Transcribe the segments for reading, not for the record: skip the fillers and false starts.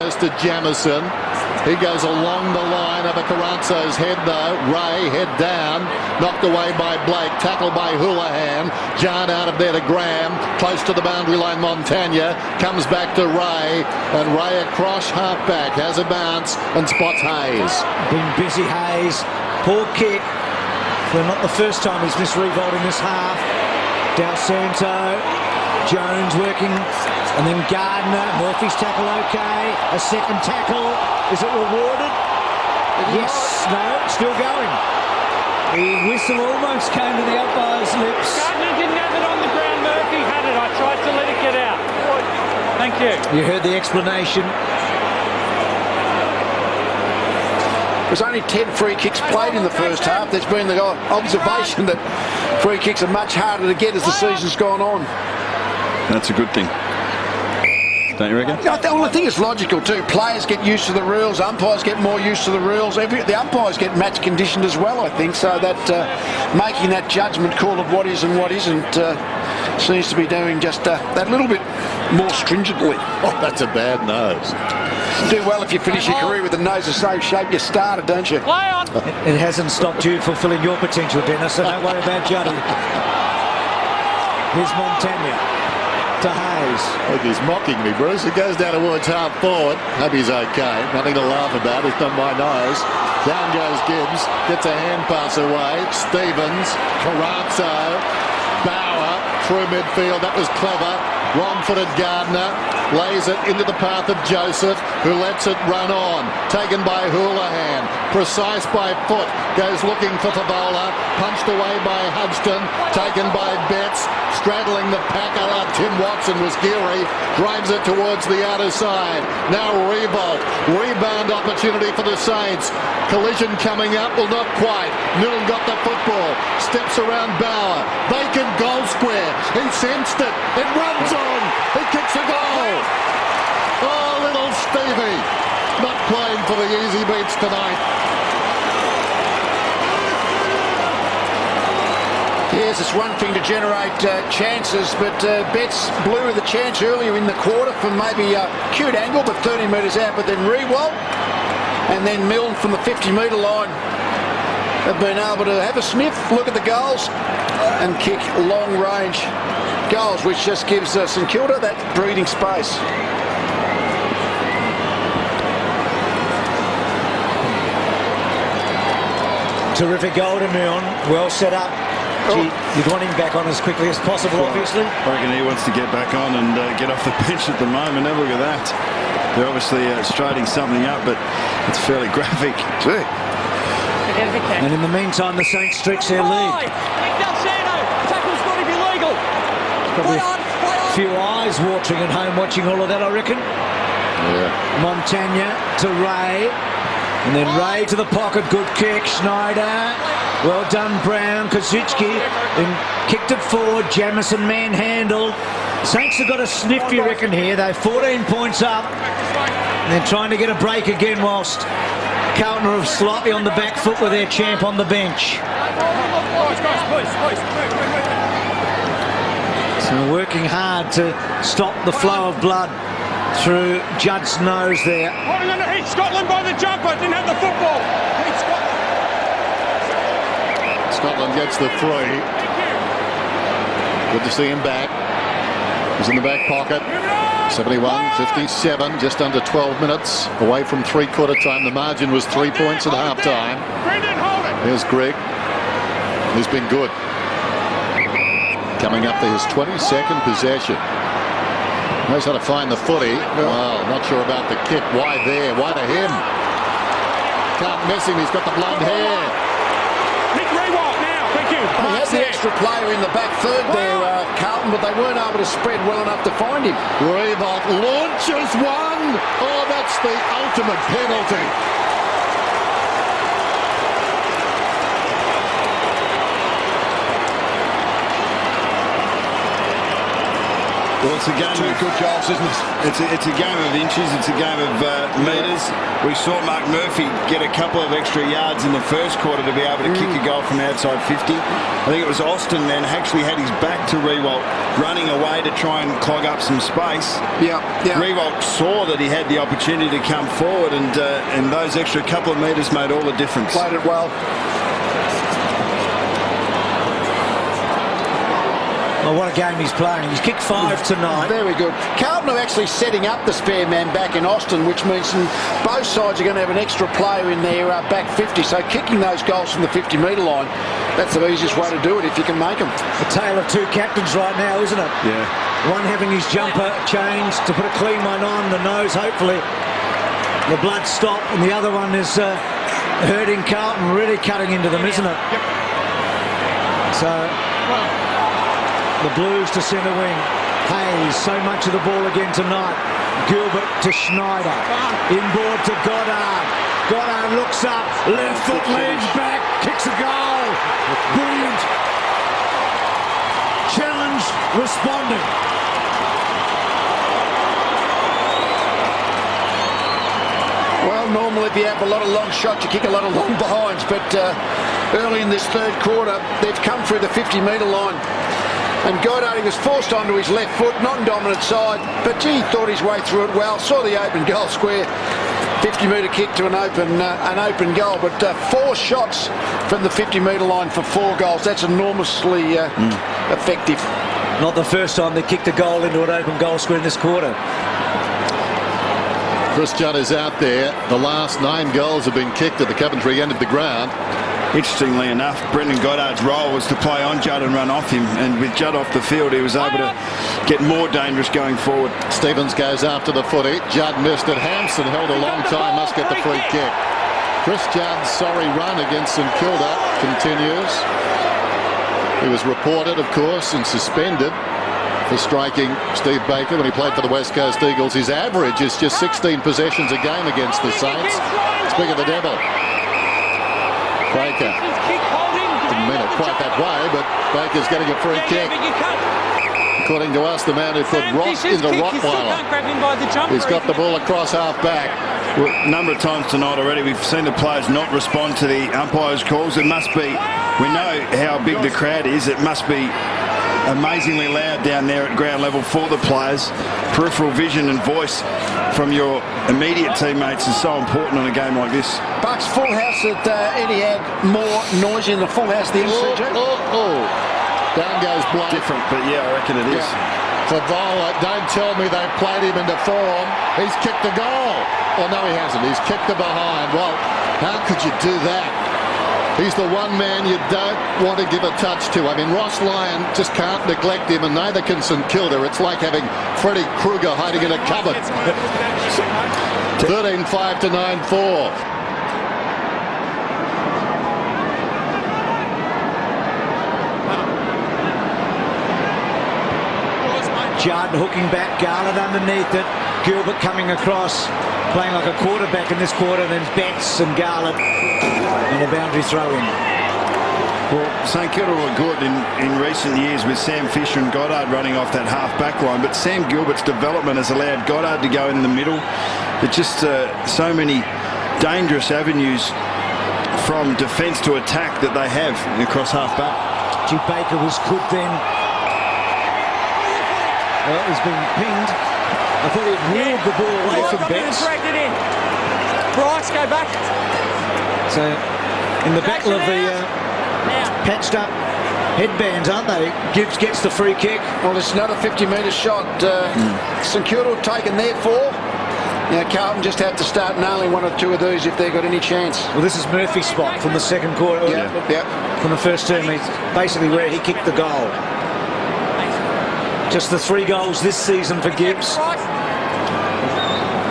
To Jamison. He goes along the line over Carranzo's head though. Ray head down, knocked away by Blake, tackled by Houlihan. John out of there to Graham, close to the boundary line. Montagna comes back to Ray, and Ray across halfback has a bounce and spots Hayes. Been busy, Hayes. Poor kick. For not the first time he's missed Revolt in this half. Del Santo, Jones working. And then Gardner, Murphy's tackle okay. A second tackle, is it rewarded? Yes, no, still going. The whistle almost came to the umpire's lips. Gardner didn't have it on the ground, Murphy had it. I tried to let it get out. Thank you. You heard the explanation. There's only 10 free kicks played in the first half. There's been the observation that free kicks are much harder to get as the season's gone on. That's a good thing. Don't you reckon? Well, I think it's logical too. Players get used to the rules, umpires get more used to the rules. The umpires get match conditioned as well, I think, so that making that judgment call of what is and what isn't seems to be doing just that little bit more stringently. Oh, that's a bad nose. Do well if you finish your career with a nose the same shape you started, don't you? Play on. It hasn't stopped you fulfilling your potential, Dennis, so don't worry about Juddy. Here's Montagna. To Hayes. Look, he's mocking me, Bruce. He goes down towards half forward. Hope he's okay. Nothing to laugh about. It's not my nose. Down goes Gibbs. Gets a hand pass away. Stevens. Carranzo. Bauer through midfield. That was clever. Wrong-footed Gardner. Lays it into the path of Joseph, who lets it run on. Taken by Houlihan. Precise by foot. Goes looking for Favola. Punched away by Hudson. Taken by Betts. Straddling the pack. Tim Watson was geary. Drives it towards the outer side. Now Revolt. Rebound opportunity for the Saints. Collision coming up. Well, not quite. Milne got the football. Steps around Bauer. Vacant goal square. He sensed it. It runs on. He kicks a goal. Oh, little Stevie. Not playing for the easy beats tonight. Yes, it's one thing to generate chances, but Betts blew with a chance earlier in the quarter from maybe a cute angle, but 30 metres out, but then Rewalt and then Milne from the 50-metre line have been able to have a sniff, look at the goals and kick long-range goals, which just gives St Kilda that breathing space. Terrific goal to Milne. Well set up. Gee, you'd want him back on as quickly as possible, obviously. I reckon he wants to get back on and get off the bench at the moment. Have a look at that. They're obviously straightening something up, but it's fairly graphic. Gee. And in the meantime, the Saints stretch their lead. Tackle's got to be legal. Probably a few eyes watching at home, watching all of that, I reckon. Yeah. Montagna to Ray. And then Ray to the pocket. Good kick. Schneider. Well done, Brown. Kozuchki kicked it forward. Jamison manhandled. Saints have got a sniff, you reckon, here. They're 14 points up. And they're trying to get a break again whilst Carlton are slightly on the back foot with their champ on the bench. So working hard to stop the flow of blood through Judd's nose there. Scotland by the jumper. Didn't have the football. Scotland gets the free. Good to see him back. He's in the back pocket. 71-57, just under 12 minutes away from three-quarter time. The margin was 3 points at half-time. Here's Greg. He's been good. Coming up to his 22nd possession. Knows how to find the footy. Well, not sure about the kick. Why there? Why to him? Can't miss him. He's got the blonde hair. He had the extra player in the back third there, Carlton, but they weren't able to spread well enough to find him. Revolt launches one. Oh, that's the ultimate penalty. Well, it's a game Two good goals, isn't it? It's a game of inches. It's a game of metres. We saw Mark Murphy get a couple of extra yards in the first quarter to be able to kick a goal from outside 50. I think it was Austin then actually had his back to Riewoldt, running away to try and clog up some space. Yeah. Riewoldt saw that he had the opportunity to come forward, and those extra couple of metres made all the difference. Played it well. Oh, what a game he's playing. He's kicked 5 tonight. Very good. Carlton are actually setting up the spare man back in Austin, which means both sides are going to have an extra player in their back 50. So kicking those goals from the 50-metre line, that's the easiest way to do it if you can make them. A tale of two captains right now, isn't it? Yeah. One having his jumper changed to put a clean one on the nose, hopefully the blood stop, and the other one is hurting Carlton, really cutting into them, isn't it? So the Blues to centre wing. Hayes, so much of the ball again tonight. Gilbert to Schneider. Inboard to Goddard. Goddard looks up, left foot leans back, kicks a goal. Brilliant. Challenge responding. Well, normally if you have a lot of long shots, you kick a lot of long behinds, but early in this third quarter, they've come through the 50-metre line. And Goddard, he was forced onto his left foot, not in dominant side, but gee, he thought his way through it well, saw the open goal square, 50-metre kick to an open goal, but 4 shots from the 50-metre line for 4 goals. That's enormously effective. Not the first time they kicked a goal into an open goal square in this quarter. Chris Judd is out there. The last 9 goals have been kicked at the Coventry end of the ground. Interestingly enough, Brendan Goddard's role was to play on Judd and run off him, and with Judd off the field, he was able to get more dangerous going forward. Stevens goes after the footy. Judd missed it. Hampson held a long time, must get the free kick. Chris Judd's sorry run against St Kilda continues. He was reported, of course, and suspended for striking Steve Baker when he played for the West Coast Eagles. His average is just 16 possessions a game against the Saints. Speak of the devil. Baker didn't mean it quite that way, but Baker's getting a free kick. According to us, the man who put Ross into Rottweiler. He's got the ball across half back. Well, a number of times tonight already, we've seen the players not respond to the umpires' calls. It must be, we know how big the crowd is, it must be amazingly loud down there at ground level for the players. Peripheral vision and voice from your immediate teammates is so important on a game like this. Bucks full house that Eddie had more noise in the full house than CJ. Down goes Blake. Different, but yeah, I reckon it is. Favola, don't tell me they've played him into form. He's kicked the goal. Oh, no, he hasn't. He's kicked the behind. Well, how could you do that? He's the one man you don't want to give a touch to. I mean, Ross Lyon just can't neglect him, and neither can St Kilda. It's like having Freddy Krueger hiding in a cupboard. 13-5 to 9-4. Judd hooking back, Garland underneath it, Gilbert coming across, playing like a quarterback in this quarter, then Betts and Garland, and a boundary throw in. Well, St Kilda were good in recent years with Sam Fisher and Goddard running off that half-back line, but Sam Gilbert's development has allowed Goddard to go in the middle. There's just so many dangerous avenues from defence to attack that they have across half-back. G. Baker was good then. Well, he's been pinged. I thought he'd wheeled the ball away from Betts. Bryce, go back. So, in the battle of the patched up headbands, aren't they? Gibbs gets the free kick. Well, it's another 50-metre shot. St Kilda taken their 4. Now, Carlton just have to start nailing 1 or 2 of these if they've got any chance. Well, this is Murphy's spot from the second quarter. From the first term, he's basically where he kicked the goal. Just the 3 goals this season for Gibbs.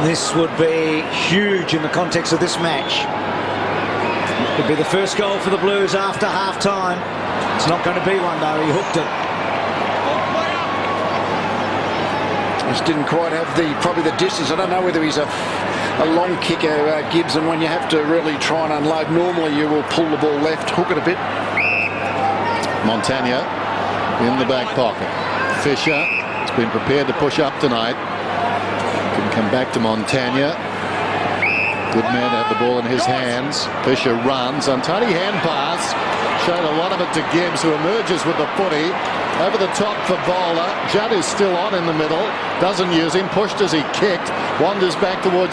This would be huge in the context of this match. It'd be the first goal for the Blues after half-time. It's not going to be one, though. He hooked it. Just didn't quite have probably the distance. I don't know whether he's a long kicker, Gibbs, and when you have to really try and unload, normally you will pull the ball left, hook it a bit. Montagna in the back pocket. Fisher He's been prepared to push up tonight. Can come back to Montagna. Good man to have the ball in his hands. Fisher runs. Untidy hand pass. Showed a lot of it to Gibbs, who emerges with the footy. Over the top for Bowler. Judd is still on in the middle. Doesn't use him. Pushed as he kicked. Wanders back towards